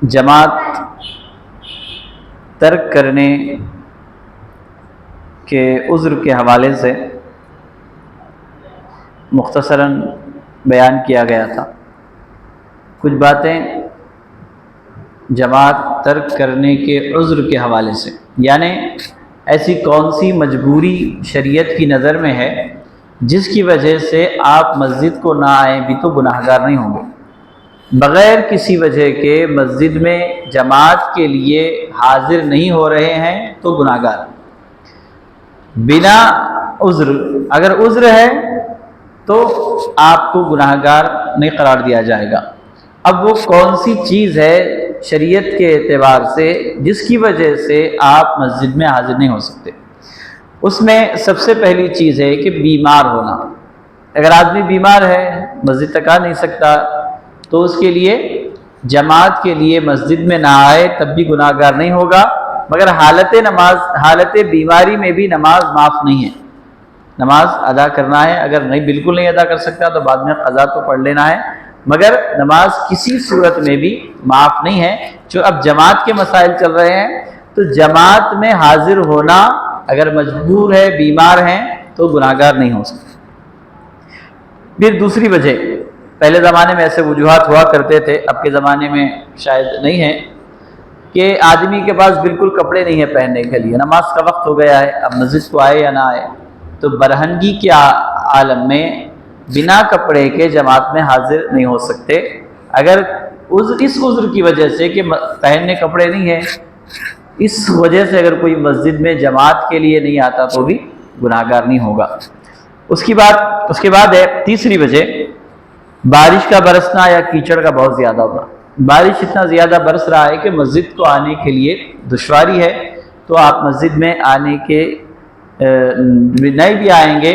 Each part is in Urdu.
جماعت ترک کرنے کے عذر کے حوالے سے مختصراً بیان کیا گیا تھا۔ کچھ باتیں جماعت ترک کرنے کے عذر کے حوالے سے، یعنی ایسی کون سی مجبوری شریعت کی نظر میں ہے جس کی وجہ سے آپ مسجد کو نہ آئیں بھی تو گناہ گار نہیں ہوں گے۔ بغیر کسی وجہ کے مسجد میں جماعت کے لیے حاضر نہیں ہو رہے ہیں تو گناہ گار۔ بنا عذر، اگر عذر ہے تو آپ کو گناہ گار نہیں قرار دیا جائے گا۔ اب وہ کون سی چیز ہے شریعت کے اعتبار سے جس کی وجہ سے آپ مسجد میں حاضر نہیں ہو سکتے؟ اس میں سب سے پہلی چیز ہے کہ بیمار ہونا۔ اگر آدمی بیمار ہے، مسجد تک آ نہیں سکتا، تو اس کے لیے جماعت کے لیے مسجد میں نہ آئے تب بھی گناہ گار نہیں ہوگا، مگر حالت بیماری میں بھی نماز معاف نہیں ہے، نماز ادا کرنا ہے۔ اگر بالکل نہیں ادا کر سکتا تو بعد میں قضا تو پڑھ لینا ہے، مگر نماز کسی صورت میں بھی معاف نہیں ہے۔ جو اب جماعت کے مسائل چل رہے ہیں تو جماعت میں حاضر ہونا، اگر مجبور ہے، بیمار ہیں تو گناہ گار نہیں ہو سکتا۔ پھر دوسری وجہ، پہلے زمانے میں ایسے وجوہات ہوا کرتے تھے، اب کے زمانے میں شاید نہیں ہے، کہ آدمی کے پاس بالکل کپڑے نہیں ہیں پہننے کے لیے، نماز کا وقت ہو گیا ہے، اب مسجد کو آئے یا نہ آئے، تو برہنگی کے عالم میں بنا کپڑے کے جماعت میں حاضر نہیں ہو سکتے۔ اگر اس عذر کی وجہ سے کہ پہننے کپڑے نہیں ہیں، اس وجہ سے اگر کوئی مسجد میں جماعت کے لیے نہیں آتا تو بھی گناہ گار نہیں ہوگا۔ اس کے بعد ہے تیسری وجہ، بارش کا برسنا یا کیچڑ کا بہت زیادہ ہونا۔ بارش اتنا زیادہ برس رہا ہے کہ مسجد کو آنے کے لیے دشواری ہے، تو آپ مسجد میں آنے کے نہیں بھی آئیں گے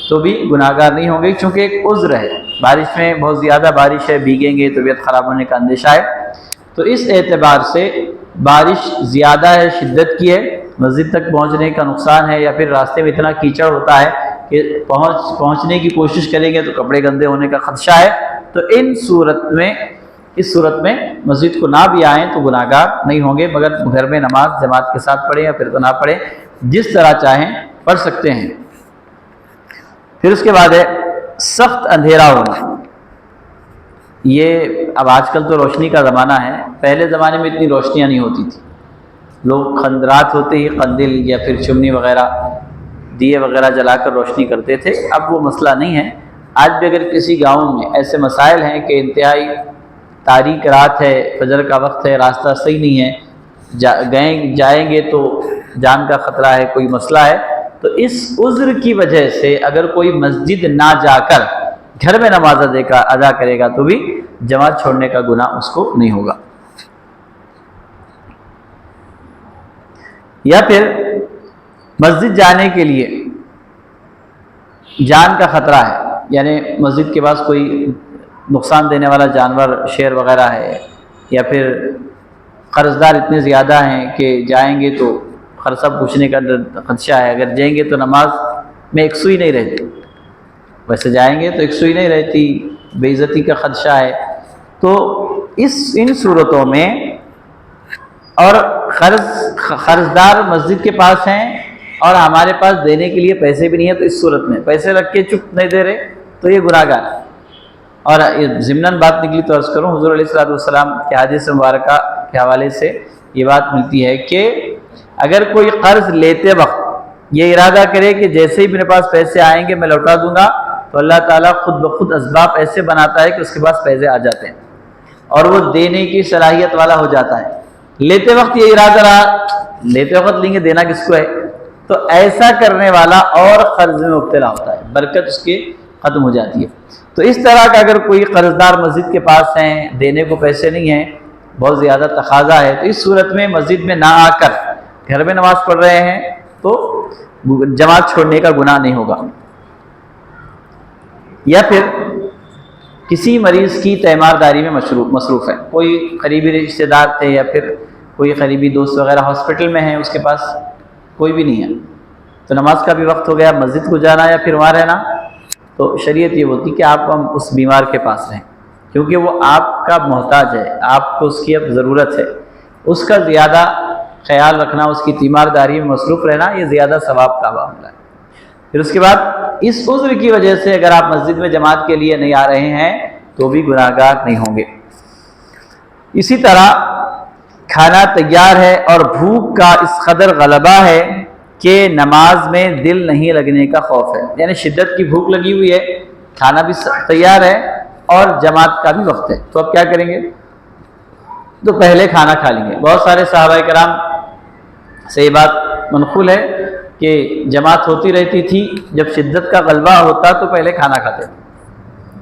تو بھی گناہ گار نہیں ہوں گے، چونکہ ایک عذر ہے۔ بارش میں بہت زیادہ بارش ہے، بھیگیں گے، طبیعت خراب ہونے کا اندیشہ ہے، تو اس اعتبار سے بارش زیادہ ہے، شدت کی ہے، مسجد تک پہنچنے کا نقصان ہے، یا پھر راستے میں اتنا کیچڑ ہوتا ہے کہ پہنچنے کی کوشش کریں گے تو کپڑے گندے ہونے کا خدشہ ہے، تو اس صورت میں مسجد کو نہ بھی آئیں تو گناہ گار نہیں ہوں گے، مگر گھر میں نماز جماعت کے ساتھ پڑھیں یا پھر تو نہ پڑھیں، جس طرح چاہیں پڑھ سکتے ہیں۔ پھر اس کے بعد ہے سخت اندھیرا ہونا۔ یہ اب آج کل تو روشنی کا زمانہ ہے، پہلے زمانے میں اتنی روشنیاں نہیں ہوتی تھی، لوگ رات ہوتے ہی قندیل یا پھر چمنی وغیرہ، دیے وغیرہ جلا کر روشنی کرتے تھے، اب وہ مسئلہ نہیں ہے۔ آج بھی اگر کسی گاؤں میں ایسے مسائل ہیں کہ انتہائی تاریک رات ہے، فجر کا وقت ہے، راستہ صحیح نہیں ہے، جائیں گے تو جان کا خطرہ ہے، کوئی مسئلہ ہے، تو اس عذر کی وجہ سے اگر کوئی مسجد نہ جا کر گھر میں نماز ادا کرے گا تو بھی جماعت چھوڑنے کا گناہ اس کو نہیں ہوگا۔ یا پھر مسجد جانے کے لیے جان کا خطرہ ہے، یعنی مسجد کے پاس کوئی نقصان دینے والا جانور، شیر وغیرہ ہے، یا پھر قرض دار اتنے زیادہ ہیں کہ جائیں گے تو خرچہ پوچھنے کا خدشہ ہے، اگر جائیں گے تو نماز میں ایک سوئی نہیں رہتی، ویسے جائیں گے تو ایک سوئی نہیں رہتی، بے عزتی کا خدشہ ہے، تو ان صورتوں میں، اور قرض دار مسجد کے پاس ہیں اور ہمارے پاس دینے کے لیے پیسے بھی نہیں ہیں، تو اس صورت میں پیسے رکھ کے چپ نہیں دے رہے تو یہ گناہ گار ہے۔ اور ضمناً بات نکلی تو عرض کروں، حضور علیہ الصلوۃ والسلام کے حدیث مبارکہ کے حوالے سے یہ بات ملتی ہے کہ اگر کوئی قرض لیتے وقت یہ ارادہ کرے کہ جیسے ہی میرے پاس پیسے آئیں گے میں لوٹا دوں گا، تو اللہ تعالیٰ خود بخود اسباب ایسے بناتا ہے کہ اس کے پاس پیسے آ جاتے ہیں اور وہ دینے کی صلاحیت والا ہو جاتا ہے۔ لیتے وقت یہ ارادہ رہا، لیتے وقت لیں گے، دینا کس کو ہے، تو ایسا کرنے والا اور قرض میں مبتلا ہوتا ہے، برکت اس کی ختم ہو جاتی ہے۔ تو اس طرح کا اگر کوئی قرض دار مسجد کے پاس ہیں، دینے کو پیسے نہیں ہیں، بہت زیادہ تقاضا ہے، تو اس صورت میں مسجد میں نہ آ کر گھر میں نماز پڑھ رہے ہیں تو جماعت چھوڑنے کا گناہ نہیں ہوگا۔ یا پھر کسی مریض کی تیمارداری میں مصروف ہے، کوئی قریبی رشتہ دار تھے یا پھر کوئی قریبی دوست وغیرہ ہاسپٹل میں ہیں، اس کے پاس کوئی بھی نہیں ہے، تو نماز کا بھی وقت ہو گیا، مسجد کو جانا یا پھر وہاں رہنا، تو شریعت یہ ہوتی کہ آپ ہم اس بیمار کے پاس رہیں۔ کیونکہ وہ آپ کا محتاج ہے، آپ کو اس کی اب ضرورت ہے، اس کا زیادہ خیال رکھنا، اس کی تیمارداری میں مصروف رہنا، یہ زیادہ ثواب کا معاملہ ہے۔ پھر اس کے بعد اس عذر کی وجہ سے اگر آپ مسجد میں جماعت کے لیے نہیں آ رہے ہیں تو بھی گناہ گار نہیں ہوں گے۔ اسی طرح کھانا تیار ہے اور بھوک کا اس قدر غلبہ ہے کہ نماز میں دل نہیں لگنے کا خوف ہے، یعنی شدت کی بھوک لگی ہوئی ہے، کھانا بھی تیار ہے اور جماعت کا بھی وقت ہے، تو اب کیا کریں گے؟ تو پہلے کھانا کھا لیں گے۔ بہت سارے صحابہ کرام سے یہ بات منقول ہے کہ جماعت ہوتی رہتی تھی، جب شدت کا غلبہ ہوتا تو پہلے کھانا کھاتے تھے۔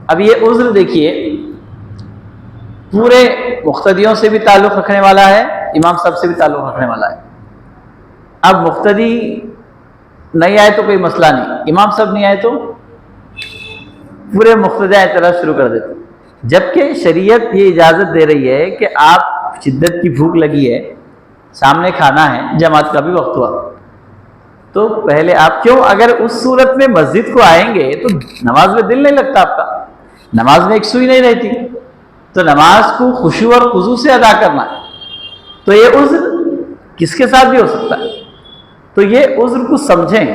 اب یہ عذر دیکھیے پورے مقتدیوں سے بھی تعلق رکھنے والا ہے، امام صاحب سے بھی تعلق رکھنے والا ہے۔ اب مقتدی نہیں آئے تو کوئی مسئلہ نہیں، امام صاحب نہیں آئے تو پورے مقتدی اعتراض شروع کر دیتے، جبکہ شریعت یہ اجازت دے رہی ہے کہ آپ شدت کی بھوک لگی ہے، سامنے کھانا ہے، جماعت کا بھی وقت ہوا، تو پہلے آپ کیوں؟ اگر اس صورت میں مسجد کو آئیں گے تو نماز میں دل نہیں لگتا آپ کا، نماز میں ایک سوئی نہیں رہتی، تو نماز کو خشوع اور خضوع سے ادا کرنا ہے، تو یہ عذر کس کے ساتھ بھی ہو سکتا ہے۔ تو یہ عذر کو سمجھیں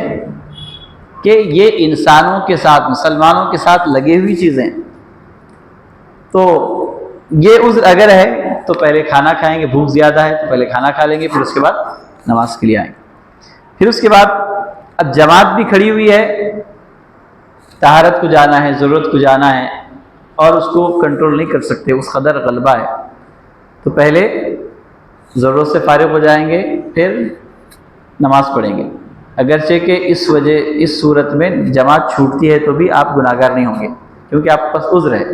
کہ یہ انسانوں کے ساتھ، مسلمانوں کے ساتھ لگے ہوئی چیزیں، تو یہ عذر اگر ہے تو پہلے کھانا کھائیں گے، بھوک زیادہ ہے تو پہلے کھانا کھا لیں گے، پھر اس کے بعد نماز کے لیے آئیں گے۔ پھر اس کے بعد اب جماعت بھی کھڑی ہوئی ہے، طہارت کو جانا ہے، ضرورت کو جانا ہے اور اس کو کنٹرول نہیں کر سکتے، اس قدر غلبہ ہے، تو پہلے ضرورت سے فارغ ہو جائیں گے، پھر نماز پڑھیں گے، اگرچہ کہ اس صورت میں جماعت چھوٹتی ہے تو بھی آپ گناہ گار نہیں ہوں گے، کیونکہ آپ کے پاس عذر ہے۔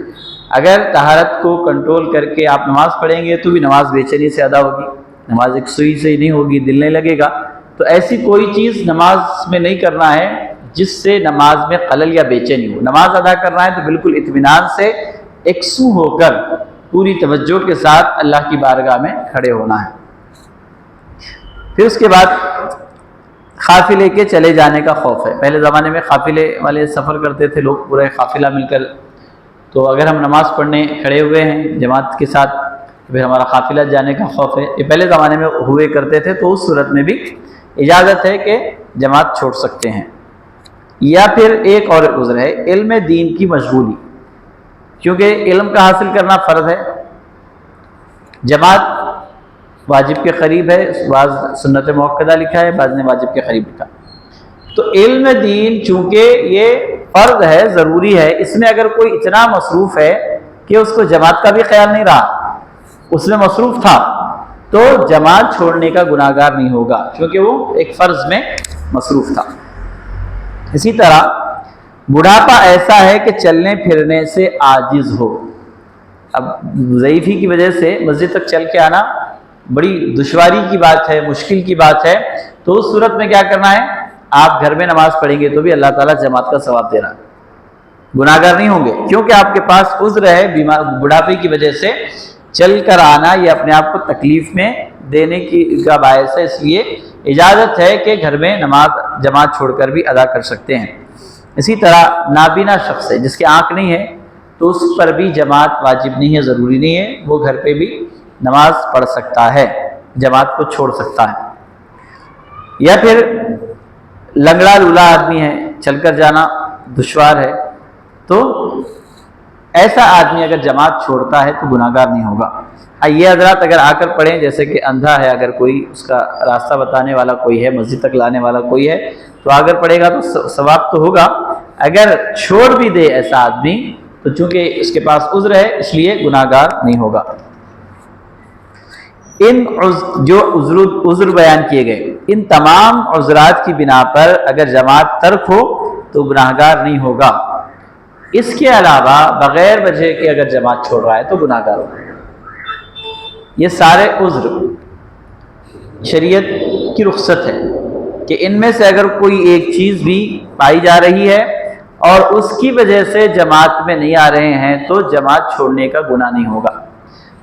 اگر طہارت کو کنٹرول کر کے آپ نماز پڑھیں گے تو بھی نماز بے چینی سے ادا ہوگی، نماز ایک سوئی سے ہی نہیں ہوگی، دل نہیں لگے گا، تو ایسی کوئی چیز نماز میں نہیں کرنا ہے جس سے نماز میں خلل یا بے چینی ہو۔ نماز ادا کرنا ہے تو بالکل اطمینان سے یکسو ہو کر پوری توجہ کے ساتھ اللہ کی بارگاہ میں کھڑے ہونا ہے۔ پھر اس کے بعد قافلے کے چلے جانے کا خوف ہے۔ پہلے زمانے میں قافلے والے سفر کرتے تھے لوگ، پورے قافلہ مل کر، تو اگر ہم نماز پڑھنے کھڑے ہوئے ہیں جماعت کے ساتھ پھر ہمارا قافلہ جانے کا خوف ہے، یہ پہلے زمانے میں ہوئے کرتے تھے، تو اس صورت میں بھی اجازت ہے کہ جماعت چھوڑ سکتے ہیں۔ یا پھر ایک اور عذر ہے علم دین کی مشغولی، کیونکہ علم کا حاصل کرنا فرض ہے، جماعت واجب کے قریب ہے، بعض سنت موقدہ لکھا ہے، بعض نے واجب کے قریب لکھا، تو علم دین چونکہ یہ فرض ہے، ضروری ہے، اس میں اگر کوئی اتنا مصروف ہے کہ اس کو جماعت کا بھی خیال نہیں رہا، اس میں مصروف تھا، تو جماعت چھوڑنے کا گناہ گار نہیں ہوگا، کیونکہ وہ ایک فرض میں مصروف تھا۔ اسی طرح بڑھاپا ایسا ہے کہ چلنے پھرنے سے عاجز ہو، اب ضعیفی کی وجہ سے مسجد تک چل کے آنا بڑی دشواری کی بات ہے، مشکل کی بات ہے، تو اس صورت میں کیا کرنا ہے؟ آپ گھر میں نماز پڑھیں گے تو بھی اللہ تعالیٰ جماعت کا ثواب دے رہا ہے، گناہ گار نہیں ہوں گے، کیونکہ آپ کے پاس عذر ہے، بڑھاپے کی وجہ سے چل کر آنا یہ اپنے آپ کو تکلیف میں دینے کا باعث ہے، اس لیے اجازت ہے کہ گھر میں نماز جماعت چھوڑ کر بھی ادا کر سکتے ہیں۔ اسی طرح نابینا شخص ہے جس کی آنکھ نہیں ہے تو اس پر بھی جماعت واجب نہیں ہے، ضروری نہیں ہے، وہ گھر پہ بھی نماز پڑھ سکتا ہے، جماعت کو چھوڑ سکتا ہے۔ یا پھر لنگڑا لولا آدمی ہے، چل کر جانا دشوار ہے، تو ایسا آدمی اگر جماعت چھوڑتا ہے تو گناہ گار نہیں ہوگا۔ یہ حضرات اگر آ کر پڑھیں، جیسے کہ اندھا ہے، اگر کوئی اس کا راستہ بتانے والا کوئی ہے، مسجد تک لانے والا کوئی ہے، تو اگر پڑھے گا تو ثواب تو ہوگا، اگر چھوڑ بھی دے ایسا آدمی تو چونکہ اس کے پاس عذر ہے اس لیے گناہ گار نہیں ہوگا۔ ان جو عذر بیان کیے گئے، ان تمام عذرات کی بنا پر اگر جماعت ترک ہو تو گناہ گار نہیں ہوگا، اس کے علاوہ بغیر وجہ کے اگر جماعت چھوڑ رہا ہے تو گناہ گار ہوگا۔ یہ سارے عذر شریعت کی رخصت ہے کہ ان میں سے اگر کوئی ایک چیز بھی پائی جا رہی ہے اور اس کی وجہ سے جماعت میں نہیں آ رہے ہیں تو جماعت چھوڑنے کا گناہ نہیں ہوگا۔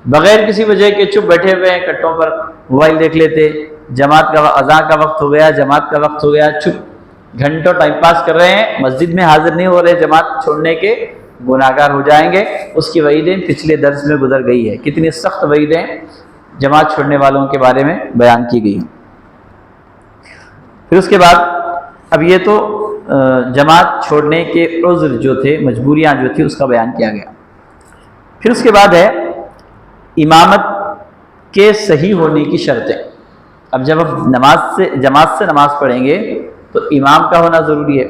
بغیر کسی وجہ کے چپ بیٹھے ہوئے ہیں کٹوں پر، موبائل دیکھ لیتے، جماعت کا اذان کا وقت ہو گیا، جماعت کا وقت ہو گیا، چپ گھنٹوں ٹائم پاس کر رہے ہیں، مسجد میں حاضر نہیں ہو رہے جماعت چھوڑنے کے، گناہگار ہو جائیں گے۔ اس کی وعیدیں پچھلے درس میں گزر گئی ہے، کتنی سخت وعیدیں جماعت چھوڑنے والوں کے بارے میں بیان کی گئی۔ پھر اس کے بعد اب یہ تو جماعت چھوڑنے کے عذر جو تھے، مجبوریاں جو تھی، اس کا بیان کیا گیا۔ پھر اس کے بعد ہے امامت کے صحیح ہونے کی شرطیں۔ اب جب ہم جماعت سے نماز پڑھیں گے تو امام کا ہونا ضروری ہے۔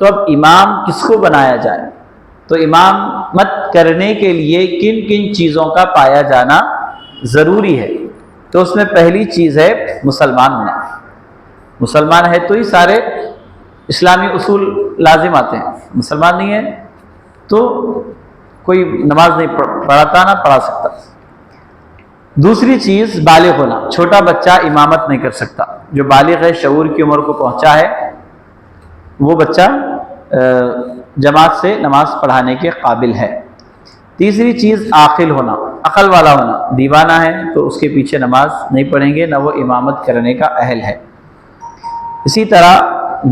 تو اب امام کس کو بنایا جائے؟ تو امامت کرنے کے لیے کن کن چیزوں کا پایا جانا ضروری ہے؟ تو اس میں پہلی چیز ہے مسلمان ہونا۔ مسلمان ہے تو ہی سارے اسلامی اصول لازم آتے ہیں، مسلمان نہیں ہے تو کوئی نماز نہیں پڑھاتا، نہ پڑھا سکتا۔ دوسری چیز بالغ ہونا، چھوٹا بچہ امامت نہیں کر سکتا، جو بالغ ہے، شعور کی عمر کو پہنچا ہے، وہ بچہ جماعت سے نماز پڑھانے کے قابل ہے۔ تیسری چیز عاقل ہونا، عقل والا ہونا، دیوانہ ہے تو اس کے پیچھے نماز نہیں پڑھیں گے، نہ وہ امامت کرنے کا اہل ہے۔ اسی طرح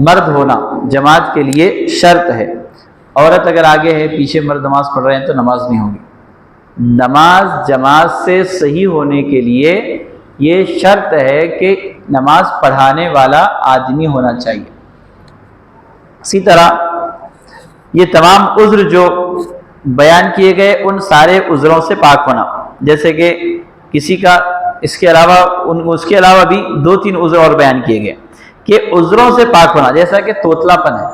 مرد ہونا جماعت کے لیے شرط ہے، عورت اگر آگے ہے پیچھے مرد نماز پڑھ رہے ہیں تو نماز نہیں ہوگی۔ نماز جماعت سے صحیح ہونے کے لیے یہ شرط ہے کہ نماز پڑھانے والا آدمی ہونا چاہیے۔ اسی طرح یہ تمام عذر جو بیان کیے گئے ان سارے عذروں سے پاک ہونا، جیسے کہ کسی کا اس کے علاوہ بھی 2-3 عذر اور بیان کیے گئے کہ عذروں سے پاک ہونا، جیسا کہ توتلا پن ہے،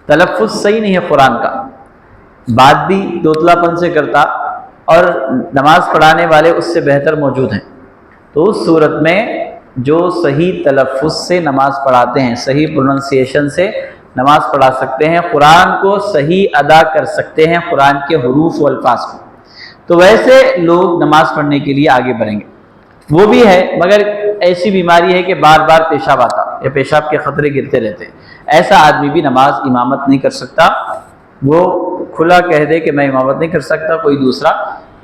تلفظ صحیح نہیں ہے قرآن کا، بات بھی توتلا پن سے کرتا اور نماز پڑھانے والے اس سے بہتر موجود ہیں، تو اس صورت میں جو صحیح تلفظ سے نماز پڑھاتے ہیں، صحیح پروننسیشن سے نماز پڑھا سکتے ہیں، قرآن کو صحیح ادا کر سکتے ہیں، قرآن کے حروف و الفاظ کو، تو ویسے لوگ نماز پڑھنے کے لیے آگے بڑھیں گے۔ وہ بھی ہے مگر ایسی بیماری ہے کہ بار بار پیشاب آتا یا پیشاب کے خطرے گرتے رہتے، ایسا آدمی بھی نماز امامت نہیں کر سکتا، وہ کھلا کہہ دے کہ میں امامت نہیں کر سکتا، کوئی دوسرا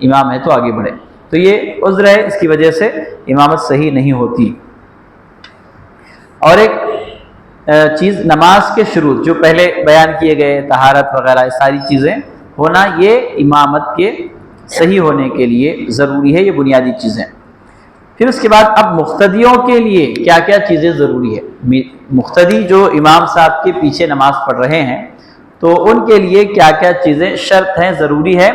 امام ہے تو آگے بڑھے، تو یہ عذر ہے، اس کی وجہ سے امامت صحیح نہیں ہوتی۔ اور ایک چیز نماز کے شروط جو پہلے بیان کیے گئے، طہارت وغیرہ ساری چیزیں ہونا، یہ امامت کے صحیح ہونے کے لیے ضروری ہے، یہ بنیادی چیزیں۔ پھر اس کے بعد اب مقتدیوں کے لیے کیا کیا چیزیں ضروری ہے؟ مقتدی جو امام صاحب کے پیچھے نماز پڑھ رہے ہیں تو ان کے لیے کیا کیا چیزیں شرط ہیں، ضروری ہے۔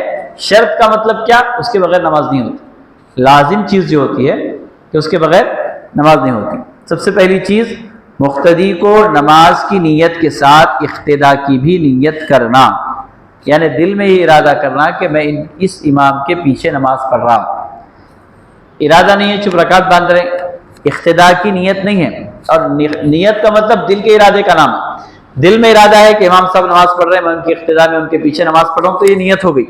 شرط کا مطلب کیا؟ اس کے بغیر نماز نہیں ہوتی، لازم چیز جو ہوتی ہے کہ اس کے بغیر نماز نہیں ہوتی۔ سب سے پہلی چیز مقتدی کو نماز کی نیت کے ساتھ اقتداء کی بھی نیت کرنا، یعنی دل میں یہ ارادہ کرنا کہ میں اس امام کے پیچھے نماز پڑھ رہا ہوں۔ ارادہ نہیں ہے چپ رکعت باندھ رہے، اقتداء کی نیت نہیں ہے، اور نیت کا مطلب دل کے ارادے کا نام ہے۔ دل میں ارادہ ہے کہ امام صاحب نماز پڑھ رہے ہیں، میں ان کی اقتداء میں ان کے پیچھے نماز پڑھ رہا ہوں، تو یہ نیت ہو گئی۔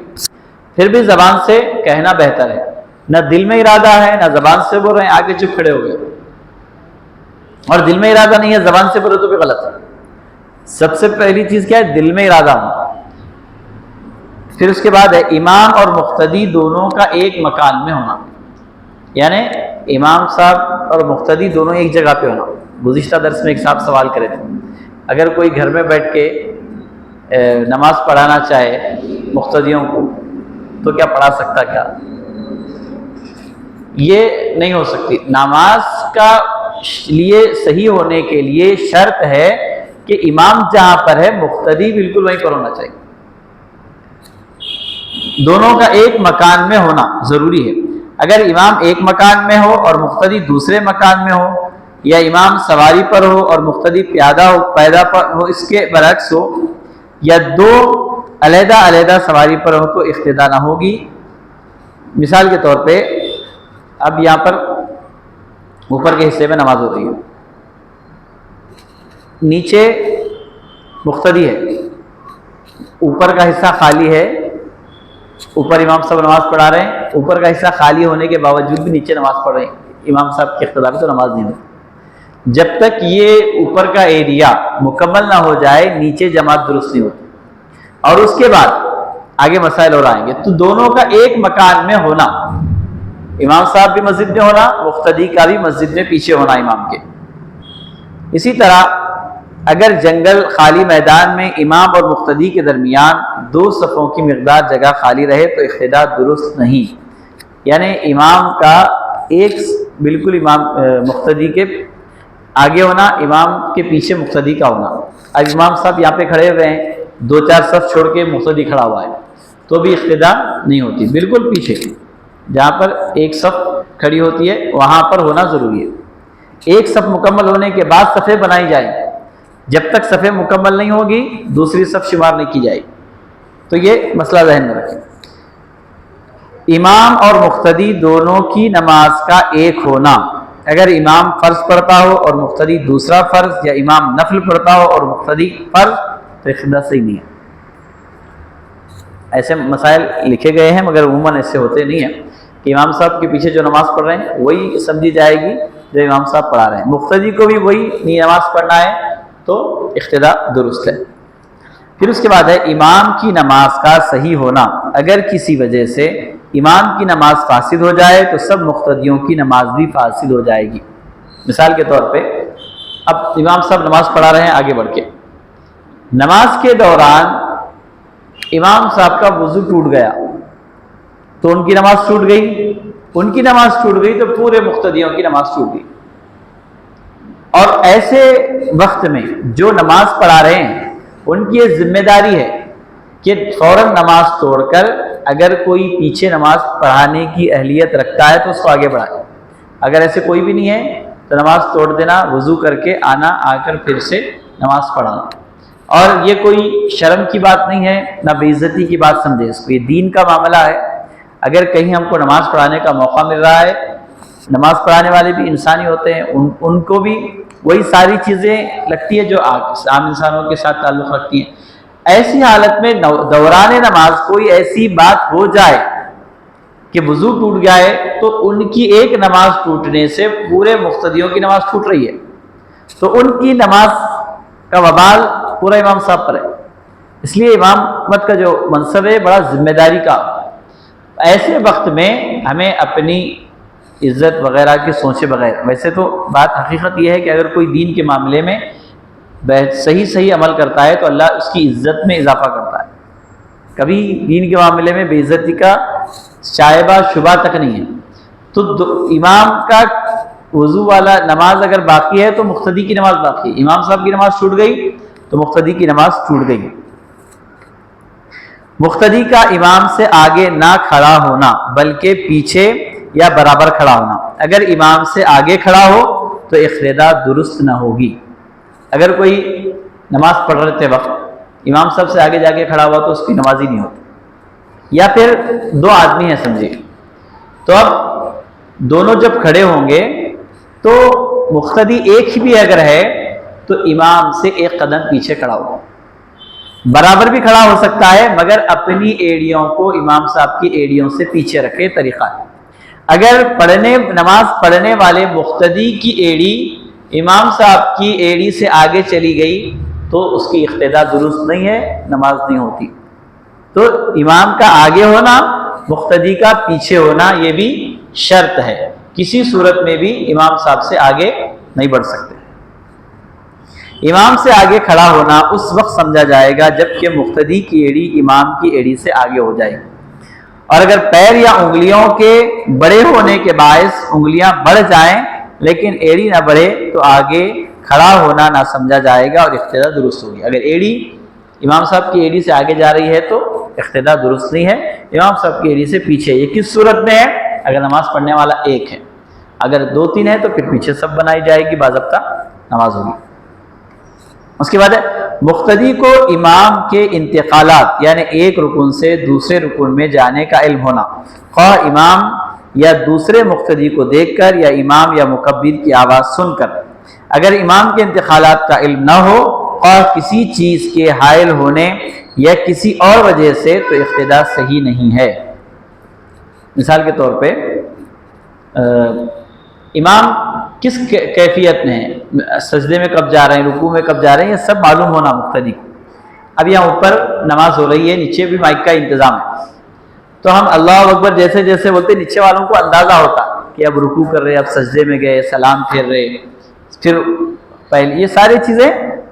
پھر بھی زبان سے کہنا بہتر ہے، نہ دل میں ارادہ ہے نہ زبان سے بول رہے ہیں، آگے چپ کھڑے ہو گئے، اور دل میں ارادہ نہیں ہے زبان سے بولے تو بھی غلط ہے۔ سب سے پہلی چیز کیا ہے؟ دل میں ارادہ ہونا۔ پھر اس کے بعد ہے امام اور مقتدی دونوں کا ایک مکان میں ہونا، یعنی امام صاحب اور مقتدی دونوں ایک جگہ پہ ہونا۔ گزشتہ درس میں ایک صاحب سوال کرے تھے، اگر کوئی گھر میں بیٹھ کے نماز پڑھانا چاہے مقتدیوں کو تو کیا پڑھا سکتا؟ کیا یہ نہیں ہو سکتی۔ نماز کا لیے صحیح ہونے کے لیے شرط ہے کہ امام جہاں پر ہے مقتدی بالکل وہیں پر ہونا چاہیے، دونوں کا ایک مکان میں ہونا ضروری ہے۔ اگر امام ایک مکان میں ہو اور مقتدی دوسرے مکان میں ہو، یا امام سواری پر ہو اور مقتدی پیادہ پر ہو، اس کے برعکس ہو، یا دو علیحدہ علیحدہ سواری پر ہو تو اقتداء نہ ہوگی۔ مثال کے طور پہ اب یہاں پر اوپر کے حصے میں نماز ہو رہی ہے، نیچے مقتدی ہے، اوپر کا حصہ خالی ہے، اوپر امام صاحب نماز پڑھا رہے ہیں، اوپر کا حصہ خالی ہونے کے باوجود بھی نیچے نماز پڑھ رہے ہیں امام صاحب کے اقتداء میں، تو نماز نہیں ہوتی۔ جب تک یہ اوپر کا ایریا مکمل نہ ہو جائے نیچے جماعت درست نہیں ہوتی۔ اور اس کے بعد آگے مسائل اور آئیں گے، تو دونوں کا ایک مکان میں ہونا، امام صاحب بھی مسجد میں ہونا، مقتدی کا بھی مسجد میں پیچھے ہونا امام کے۔ اسی طرح اگر جنگل خالی میدان میں امام اور مقتدی کے درمیان 2 صفوں کی مقدار جگہ خالی رہے تو اقتداء درست نہیں، یعنی امام کا ایک بالکل امام مقتدی کے آگے ہونا، امام کے پیچھے مقتدی کا ہونا۔ اب امام صاحب یہاں پہ کھڑے ہوئے ہیں، 2-4 صف چھوڑ کے مقتدی کھڑا ہوا ہے تو بھی اقتداء نہیں ہوتی، بالکل پیچھے جہاں پر ایک صف کھڑی ہوتی ہے وہاں پر ہونا ضروری ہے۔ ایک صف مکمل ہونے کے بعد صفیں بنائی جائیں، جب تک صفیں مکمل نہیں ہوگی دوسری صف شمار نہیں کی جائے، تو یہ مسئلہ ذہن میں رکھیں۔ امام اور مقتدی دونوں کی نماز کا ایک ہونا، اگر امام فرض پڑھتا ہو اور مقتدی دوسرا فرض، یا امام نفل پڑھتا ہو اور مقتدی فرض، تو اقتداء صحیح نہیں ہے۔ ایسے مسائل لکھے گئے ہیں مگر عموماً ایسے ہوتے نہیں ہیں کہ امام صاحب کے پیچھے جو نماز پڑھ رہے ہیں وہی سمجھی جائے گی جو امام صاحب پڑھا رہے ہیں، مقتدی کو بھی وہی نماز پڑھنا ہے تو اقتداء درست ہے۔ پھر اس کے بعد ہے امام کی نماز کا صحیح ہونا، اگر کسی وجہ سے امام کی نماز فاسد ہو جائے تو سب مقتدیوں کی نماز بھی فاسد ہو جائے گی۔ مثال کے طور پہ اب امام صاحب نماز پڑھا رہے ہیں آگے بڑھ کے، نماز کے دوران امام صاحب کا وضو ٹوٹ گیا تو ان کی نماز ٹوٹ گئی، ان کی نماز ٹوٹ گئی تو پورے مقتدیوں کی نماز ٹوٹ گئی۔ اور ایسے وقت میں جو نماز پڑھا رہے ہیں ان کی یہ ذمہ داری ہے کہ فوراً نماز توڑ کر اگر کوئی پیچھے نماز پڑھانے کی اہلیت رکھتا ہے تو اس کو آگے بڑھائے، اگر ایسے کوئی بھی نہیں ہے تو نماز توڑ دینا، وضو کر کے آنا، آ کر پھر سے نماز پڑھانا۔ اور یہ کوئی شرم کی بات نہیں ہے نہ بے عزتی کی بات سمجھے اس کو، یہ دین کا معاملہ ہے۔ اگر کہیں ہم کو نماز پڑھانے کا موقع مل رہا ہے، نماز پڑھانے والے بھی انسانی ہوتے ہیں، ان کو بھی وہی ساری چیزیں لگتی ہے جو عام انسانوں کے ساتھ تعلق رکھتی ہیں۔ ایسی حالت میں دوران نماز کوئی ایسی بات ہو جائے کہ وضو ٹوٹ گیا ہے تو ان کی ایک نماز ٹوٹنے سے پورے مقتدیوں کی نماز ٹوٹ رہی ہے، تو ان کی نماز کا وبال پورا امام صاحب پر ہے۔ اس لیے امامت کا جو منصب ہے بڑا ذمہ داری کا۔ ایسے وقت میں ہمیں اپنی عزت وغیرہ کی سوچے بغیر، ویسے تو بات حقیقت یہ ہے کہ اگر کوئی دین کے معاملے میں صحیح عمل کرتا ہے تو اللہ اس کی عزت میں اضافہ کرتا ہے، کبھی دین کے معاملے میں بے عزتی کا شائبہ شبہ تک نہیں ہے۔ تو امام کا وضو والا نماز اگر باقی ہے تو مقتدی کی نماز باقی ہے، امام صاحب کی نماز چھوٹ گئی تو مقتدی کی نماز چھوٹ گئی۔ مقتدی کا امام سے آگے نہ کھڑا ہونا بلکہ پیچھے یا برابر کھڑا ہونا، اگر امام سے آگے کھڑا ہو تو اقتداء درست نہ ہوگی۔ اگر کوئی نماز پڑھ رہتے وقت امام صاحب سے آگے جا کے کھڑا ہوا تو اس کی نماز ہی نہیں ہوتی، یا پھر 2 آدمی ہیں سمجھے، تو اب دونوں جب کھڑے ہوں گے تو مقتدی ایک ہی بھی اگر ہے تو امام سے 1 قدم پیچھے کھڑا ہوگا، برابر بھی کھڑا ہو سکتا ہے مگر اپنی ایڑیوں کو امام صاحب کی ایڑیوں سے پیچھے رکھے طریقہ ہے۔ اگر نماز پڑھنے والے مقتدی کی ایڑی امام صاحب کی ایڑی سے آگے چلی گئی تو اس کی اقتداء درست نہیں ہے، نماز نہیں ہوتی۔ تو امام کا آگے ہونا، مقتدی کا پیچھے ہونا یہ بھی شرط ہے، کسی صورت میں بھی امام صاحب سے آگے نہیں بڑھ سکتے۔ امام سے آگے کھڑا ہونا اس وقت سمجھا جائے گا جبکہ مقتدی کی ایڑی امام کی ایڑی سے آگے ہو جائے گی، اور اگر پیر یا انگلیوں کے بڑے ہونے کے باعث انگلیاں بڑھ جائیں لیکن ایڑی نہ بڑھے تو آگے کھڑا ہونا نہ سمجھا جائے گا اور اقتداء درست ہوگی۔ اگر ایڑی امام صاحب کی ایڑی سے آگے جا رہی ہے تو اقتداء درست نہیں ہے، امام صاحب کی ایڑی سے پیچھے۔ یہ کس صورت میں ہے؟ اگر نماز پڑھنے والا ایک ہے، اگر 2-3 ہے تو پھر پیچھے سب بنائی جائے گی، باضابطہ نماز ہوگی۔ اس کے بعد مقتدی کو امام کے انتقالات یعنی ایک رکن سے دوسرے رکن میں جانے کا علم ہونا، خواہ امام یا دوسرے مقتدی کو دیکھ کر یا امام یا مکبر کی آواز سن کر۔ اگر امام کے انتقالات کا علم نہ ہو، خواہ کسی چیز کے حائل ہونے یا کسی اور وجہ سے، تو اقتداء صحیح نہیں ہے۔ مثال کے طور پہ امام کس کیفیت میں ہے، سجدے میں کب جا رہے ہیں، رکوع میں کب جا رہے ہیں، یہ سب معلوم ہونا مقتدی کو۔ اب یہاں اوپر نماز ہو رہی ہے، نیچے بھی مائک کا انتظام ہے، تو ہم اللہ اکبر جیسے جیسے بولتے نیچے والوں کو اندازہ ہوتا کہ اب رکوع کر رہے، اب سجدے میں گئے، سلام پھیر رہے، پھر پہلے یہ ساری چیزیں